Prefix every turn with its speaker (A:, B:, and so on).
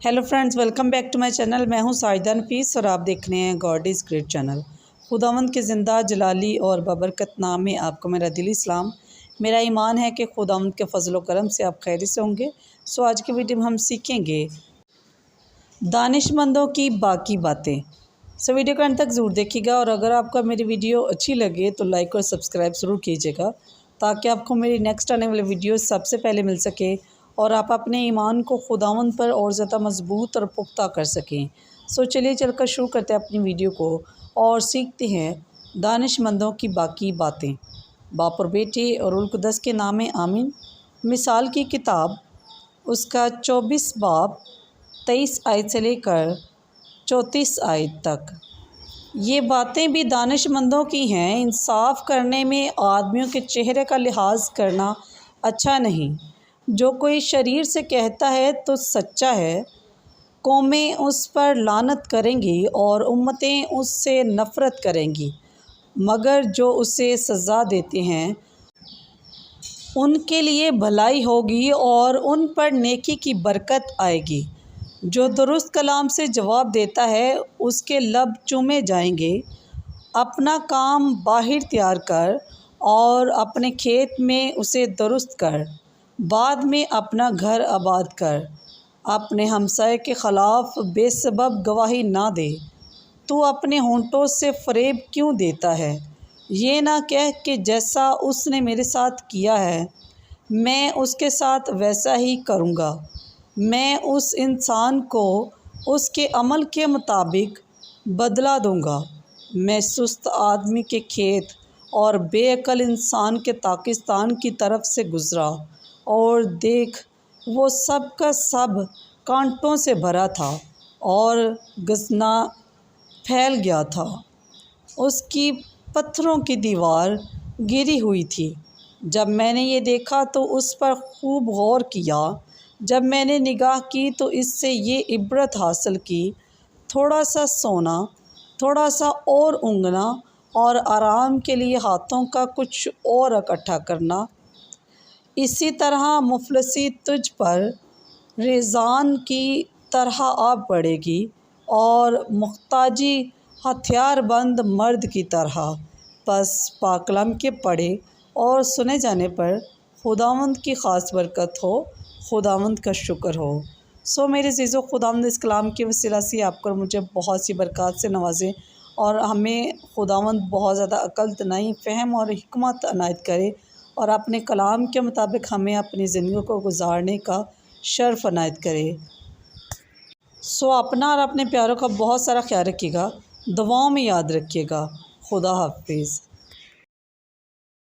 A: Hello friends, welcome back to my channel. मैं हूं साजिदा नफीस और आप देख रहे हैं गॉड इज़ ग्रेट चैनल। खुदावंद के ज़िंदा जलाली और बबरकत नाम में आपको मेरा दिली सलाम। मेरा ईमान है कि खुदावंद के फजल व करम से आप खैरियत से होंगे। सो आज की वीडियो में हम सीखेंगे दानिशमंदों की बाकी बातें। सो वीडियो को अंत तक ज़रूर देखिएगा और अगर आपको मेरी वीडियो अच्छी लगे तो लाइक और सब्सक्राइब ज़रूर कीजिएगा ताकि आपको मेरी नेक्स्ट आने वाली वीडियो सबसे पहले मिल सके और आप अपने ईमान को खुदावंद पर और ज़्यादा मजबूत और पुख्ता कर सकें। सो चलिए चलकर शुरू करते हैं अपनी वीडियो को और सीखते हैं दानिशमंदों की बाकी बातें। बाप और बेटे और उल-कुद्दस के नाम आमीन। मिसाल की किताब उसका 24 बाब 23 आयत से लेकर 34 आयत तक। ये बातें भी दानिशमंदों की हैं। इंसाफ करने में आदमियों के चेहरे का लिहाज करना अच्छा नहीं। जो कोई शरीर से कहता है तो सच्चा है, कौमें उस पर लानत करेंगी और उम्मतें उससे नफ़रत करेंगी, मगर जो उसे सज़ा देते हैं उनके लिए भलाई होगी और उन पर नेकी की बरकत आएगी। जो दुरुस्त कलाम से जवाब देता है उसके लब चूमे जाएंगे। अपना काम बाहर तैयार कर और अपने खेत में उसे दुरुस्त कर, बाद में अपना घर आबाद कर। अपने हमसाये के ख़िलाफ़ बेसबब गवाही ना दे। तू अपने होंठों से फ़रेब क्यों देता है? ये ना कह कि जैसा उसने मेरे साथ किया है मैं उसके साथ वैसा ही करूँगा। मैं उस इंसान को उसके अमल के मुताबिक बदला दूँगा। मैं सुस्त आदमी के खेत और बेअक्ल इंसान के पाकिस्तान की तरफ से गुज़रा और देख, वो सब का सब कांटों से भरा था और गज़ना फैल गया था। उसकी पत्थरों की दीवार गिरी हुई थी। जब मैंने ये देखा तो उस पर खूब गौर किया। जब मैंने निगाह की तो इससे ये इबरत हासिल की, थोड़ा सा सोना, थोड़ा सा और ऊँघना और आराम के लिए हाथों का कुछ और इकट्ठा करना। इसी तरह मुफलसी तुझ पर रेज़ान की तरह आ पड़ेगी और मुख्ताजी हथियारबंद मर्द की तरह। बस पाकलम के पढ़े और सुने जाने पर खुदावंद की ख़ास बरकत हो, खुदावंद का शुक्र हो। सो मेरे ज़ीज़ो, खुदावंद इस कलाम के वसीला से आपको और मुझे बहुत सी बरकत से नवाज़े और हमें खुदावंद बहुत ज़्यादा अक़ल, तनाई, फ़हम और हिकमत अनायत करे और अपने कलाम के मुताबिक हमें अपनी ज़िंदगी को गुजारने का शर्फ़ अनायत करे। सो अपना और अपने प्यारों का बहुत सारा ख्याल रखिएगा, दुआओं में याद रखिएगा। खुदा हाफ़िज़।